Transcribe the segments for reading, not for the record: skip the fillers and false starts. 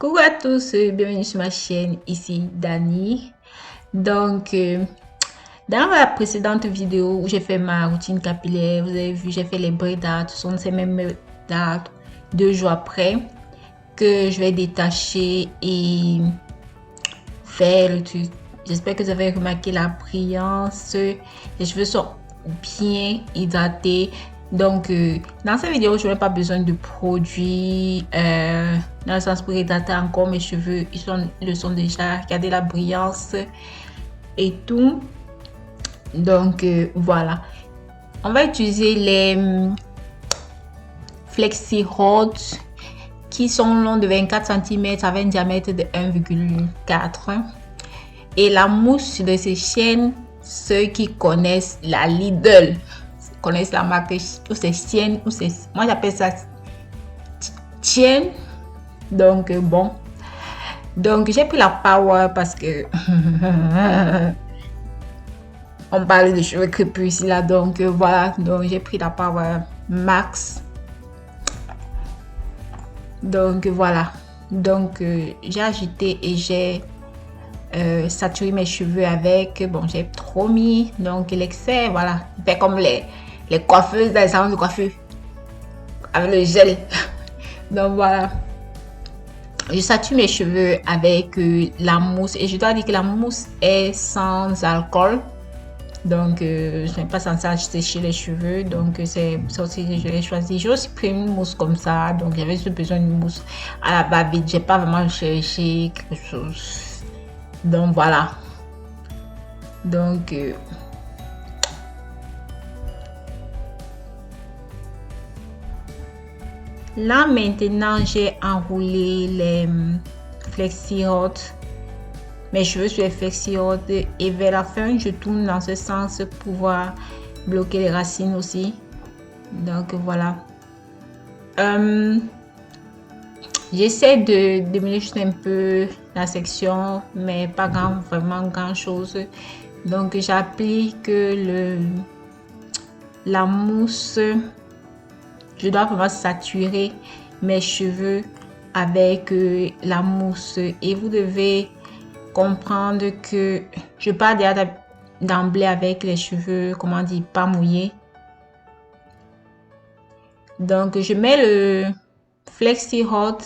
Coucou à tous, bienvenue sur ma chaîne, ici Dani. Donc, dans la précédente vidéo où j'ai fait ma routine capillaire, vous avez vu, j'ai fait les braids d'art. Ce sont ces mêmes d'art 2 jours après que je vais détacher et faire le truc. J'espère que vous avez remarqué la brillance. Les cheveux sont bien hydratés. Donc, dans cette vidéo, je n'ai pas besoin de produits dans le sens pour hydrater encore mes cheveux. Ils le sont déjà. Regardez la brillance et tout. Donc, voilà. On va utiliser les Flexi Rods qui sont longs de 24 cm avec un diamètre de 1,4. Et la mousse de ces chaînes, ceux qui connaissent la Lidl, connaissent la marque, ou c'est Chienne, ou c'est, moi j'appelle ça Chienne. Donc bon, donc j'ai pris la Power parce que on parle de cheveux crépus ici là, donc voilà, donc j'ai pris la Power Max. Donc voilà, donc j'ai agité et j'ai saturé mes cheveux avec, bon j'ai trop mis, donc l'excès, voilà, fait comme les coiffeuses dans les salons de coiffure avec le gel. Donc voilà, je sature mes cheveux avec la mousse et je dois dire que la mousse est sans alcool. Donc je n'ai pas censé sécher les cheveux, donc c'est ça aussi que je l'ai choisi. J'ai aussi pris une mousse comme ça, donc j'avais juste besoin d'une mousse à la va-vite. J'ai pas vraiment cherché quelque chose. Donc voilà. Donc là maintenant j'ai enroulé les flexi rods, mes cheveux sur les flexi rods, et vers la fin je tourne dans ce sens pour pouvoir bloquer les racines aussi. Donc voilà. J'essaie de diminuer juste un peu la section, mais pas vraiment grand chose. Donc j'applique la mousse. Je dois vraiment saturer mes cheveux avec la mousse. Et vous devez comprendre que je pars déjà d'emblée avec les cheveux, comment dire, pas mouillés. Donc je mets le Flexi Rod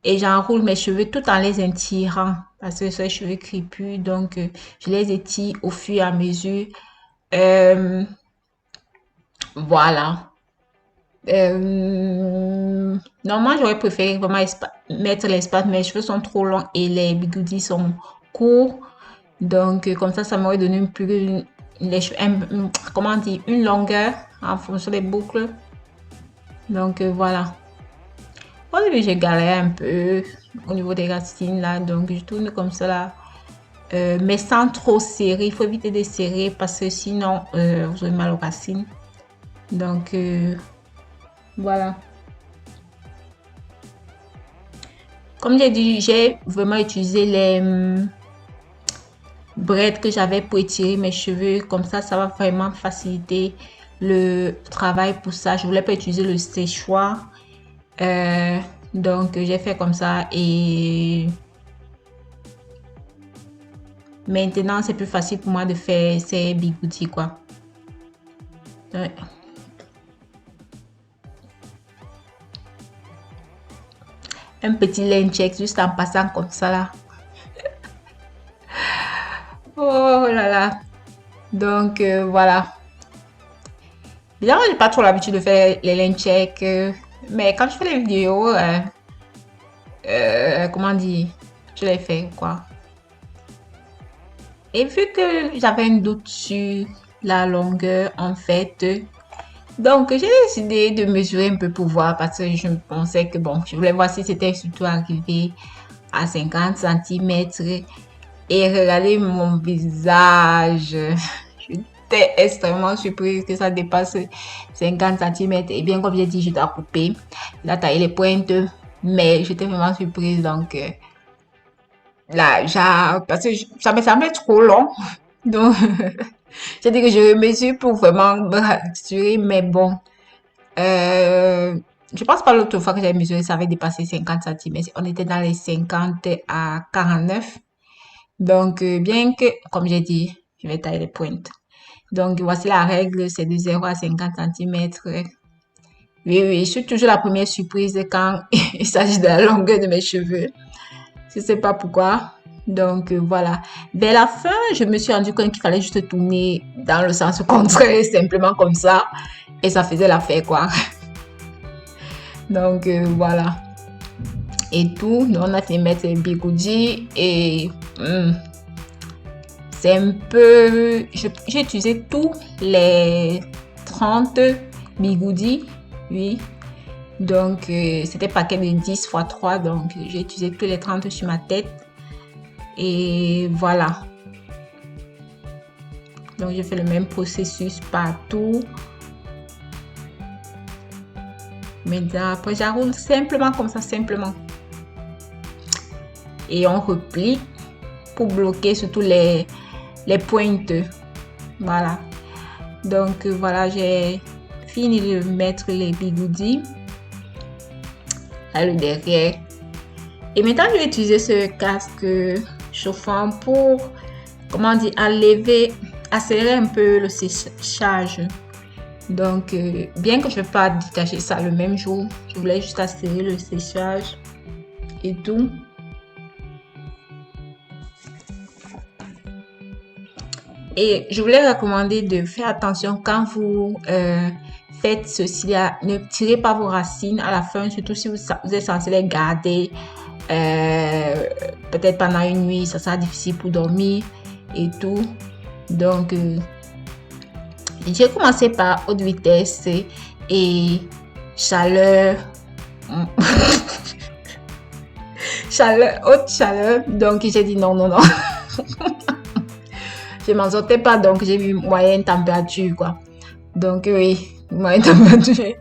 et j'enroule mes cheveux tout en les étirant parce que ces cheveux crépus, donc je les étire au fur et à mesure. Voilà. Normalement, j'aurais préféré vraiment mettre l'espace, mais mes cheveux sont trop longs et les bigoudis sont courts. Donc, comme ça m'aurait donné comment dire, une longueur en fonction des boucles. Donc, voilà. Au début, j'ai galéré un peu au niveau des racines là. Donc, je tourne comme ça là. Mais sans trop serrer. Il faut éviter de serrer parce que sinon, vous aurez mal aux racines. Donc, voilà. Comme j'ai dit, j'ai vraiment utilisé les braids que j'avais pour étirer mes cheveux. Comme ça va vraiment faciliter le travail pour ça. Je voulais pas utiliser le séchoir. Donc, j'ai fait comme ça et maintenant, c'est plus facile pour moi de faire ces bigoudis, quoi. Ouais. Un petit line check juste en passant comme ça là. Oh là là. Donc voilà. Déjà, j'ai pas trop l'habitude de faire les line check, mais quand je fais les vidéos, comment dire, je les fais quoi. Et vu que j'avais un doute sur la longueur en fait, donc j'ai décidé de mesurer un peu pour voir parce que je pensais que bon, je voulais voir si c'était surtout arrivé à 50 cm. Et regardez mon visage. J'étais extrêmement surprise que ça dépasse 50 cm. Et bien, comme j'ai dit, je dois couper. Je dois tailler les pointes. Mais j'étais vraiment surprise. Donc, là, parce que ça me semblait trop long. Donc, j'ai dit que je mesure pour vraiment me rassurer. Mais bon, je pense pas l'autre fois que j'avais mesuré, ça avait dépassé 50 cm. On était dans les 50 à 49. Donc, bien que, comme j'ai dit, je vais tailler les pointes. Donc, voici la règle, c'est de 0 à 50 cm. Oui, oui, je suis toujours la première surprise quand il s'agit de la longueur de mes cheveux. Je sais pas pourquoi. Donc, voilà. Vers la fin, je me suis rendu compte qu'il fallait juste tourner dans le sens contraire, simplement comme ça. Et ça faisait l'affaire, quoi. Donc, voilà. Et tout. Donc, on a fini de mettre les bigoudis et c'est un peu... J'ai utilisé tous les 30 bigoudis. Oui. Donc, c'était paquet de 10 x 3. Donc, j'ai utilisé tous les 30 sur ma tête. Et voilà. Donc, je fais le même processus partout. Maintenant, après, j'arrose simplement comme ça, simplement. Et on replie pour bloquer surtout les pointes. Voilà. Donc, voilà, j'ai fini de mettre les bigoudis. Là, le derrière. Et maintenant, je vais utiliser ce casque chauffant pour, comment dire, accélérer un peu le séchage. Donc, bien que je ne vais pas détacher ça le même jour, je voulais juste accélérer le séchage et tout. Et je voulais recommander de faire attention quand vous faites ceci-là. Ne tirez pas vos racines à la fin, surtout si vous êtes censé les garder peut-être pendant une nuit. Ça sera difficile pour dormir et tout. Donc, j'ai commencé par haute vitesse et chaleur. Haute chaleur. Donc, j'ai dit non, non, non. Je m'en sortais pas, donc j'ai mis moyenne température, quoi. Donc, oui, moyenne température.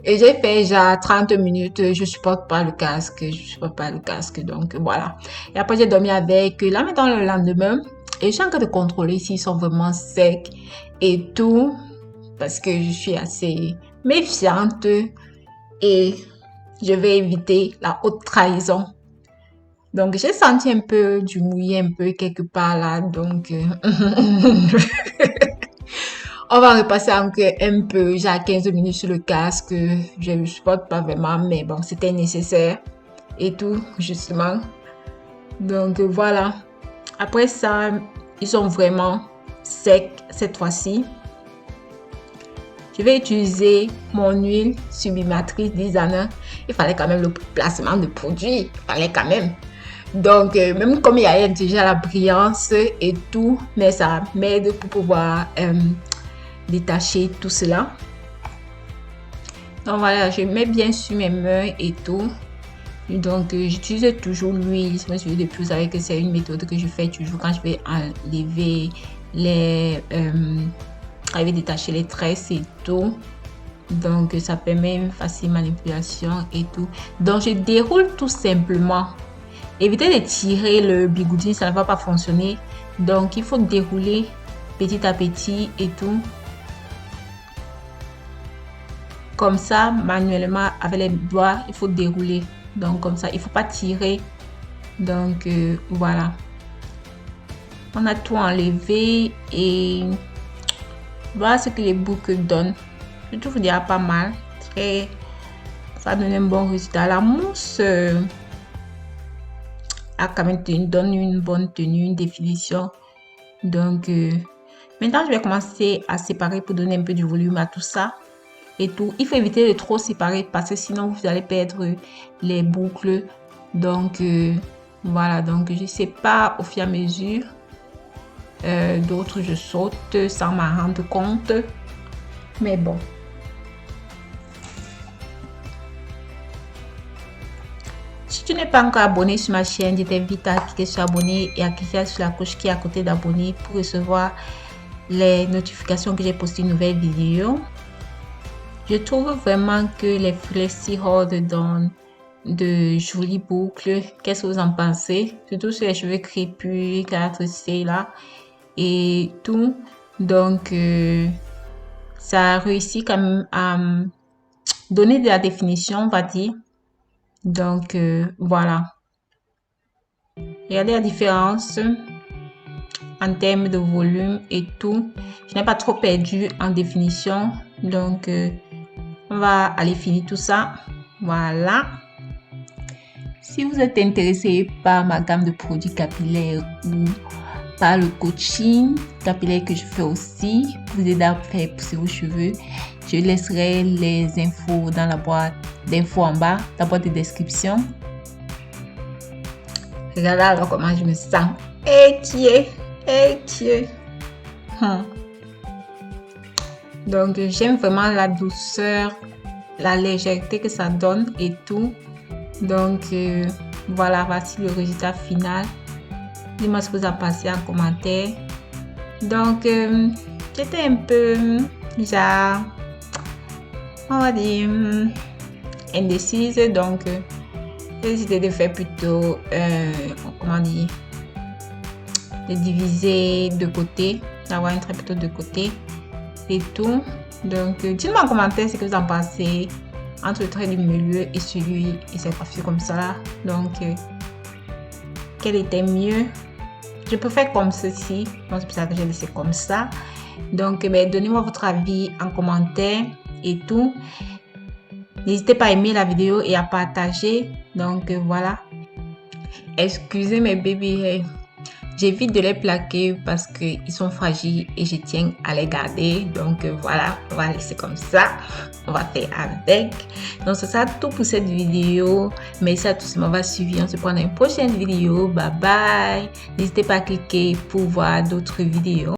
Et j'ai fait genre 30 minutes, je supporte pas le casque, donc voilà. Et après, j'ai dormi avec. Là, maintenant, le lendemain, et je suis en train de contrôler s'ils sont vraiment secs et tout, parce que je suis assez méfiante et je vais éviter la haute trahison. Donc, j'ai senti un peu du mouillé un peu quelque part là, donc on va repasser encore un peu, j'ai 15 minutes sur le casque, je ne supporte pas vraiment, mais bon, c'était nécessaire et tout, justement. Donc, voilà. Après ça, ils sont vraiment secs cette fois-ci. Je vais utiliser mon huile sublimatrice Designer. Il fallait quand même le placement de produit, il fallait quand même. Donc, même comme il y a déjà la brillance et tout, mais ça m'aide pour pouvoir détacher tout cela. Donc voilà, je mets bien sur mes mains et tout. Donc, j'utilise toujours l'huile. Je me suis dit depuis, vous savez que c'est une méthode que je fais toujours quand je vais enlever détacher les tresses et tout. Donc, ça permet une facile manipulation et tout. Donc, je déroule tout simplement. Évitez de tirer le bigoudi, ça ne va pas fonctionner. Donc, il faut dérouler petit à petit et tout. Comme ça, manuellement, avec les doigts, il faut dérouler. Donc, comme ça, il ne faut pas tirer. Donc, voilà. On a tout enlevé et voilà ce que les boucles donnent. Je trouve déjà pas mal. Ça donne un bon résultat. La mousse a quand même donne une bonne tenue, une définition. Donc, maintenant, je vais commencer à séparer pour donner un peu de volume à tout ça. Et tout. Il faut éviter de trop séparer parce que sinon vous allez perdre les boucles. Donc voilà, donc je sépare au fur et à mesure. D'autres je saute sans m'en rendre compte. Mais bon. Si tu n'es pas encore abonné sur ma chaîne, je t'invite à cliquer sur abonner et à cliquer sur la cloche qui est à côté d'abonner pour recevoir les notifications que j'ai posté une nouvelle vidéo. Je trouve vraiment que les Flexi Hold donnent de jolies boucles. Qu'est-ce que vous en pensez? Surtout sur les cheveux crépus, 4C là et tout. Donc, ça a réussi quand même donner de la définition, on va dire. Donc, voilà. Regardez la différence en termes de volume et tout. Je n'ai pas trop perdu en définition. Donc, on va aller finir tout ça. Voilà. Si vous êtes intéressé par ma gamme de produits capillaires ou par le coaching capillaire que je fais aussi, pour vous aider à faire pousser vos cheveux, je laisserai les infos dans la boîte d'infos en bas, la boîte de description. Regardez alors comment je me sens étiée. Donc, j'aime vraiment la douceur, la légèreté que ça donne et tout. Donc, voilà, voici le résultat final. Dis-moi ce que vous en pensez en commentaire. Donc, j'étais un peu, genre, on va dire, indécise. Donc, j'ai décidé de faire plutôt, comment dire, de diviser de côté, d'avoir un trait plutôt de côté et tout. Donc, dites-moi en commentaire ce que vous en pensez entre le trait du milieu et celui et cette coiffure comme ça là. Donc, quel était mieux? Je préfère comme ceci, donc c'est pour ça que j'ai laissé comme ça. Donc, donnez-moi votre avis en commentaire et tout. N'hésitez pas à aimer la vidéo et à partager. Donc, voilà. Excusez mes bébés. J'évite de les plaquer parce qu'ils sont fragiles et je tiens à les garder. Donc, voilà, on va laisser comme ça. On va faire avec. Donc, ce sera tout pour cette vidéo. Merci à tous de m'avoir suivi. On se prend dans une prochaine vidéo. Bye bye. N'hésitez pas à cliquer pour voir d'autres vidéos.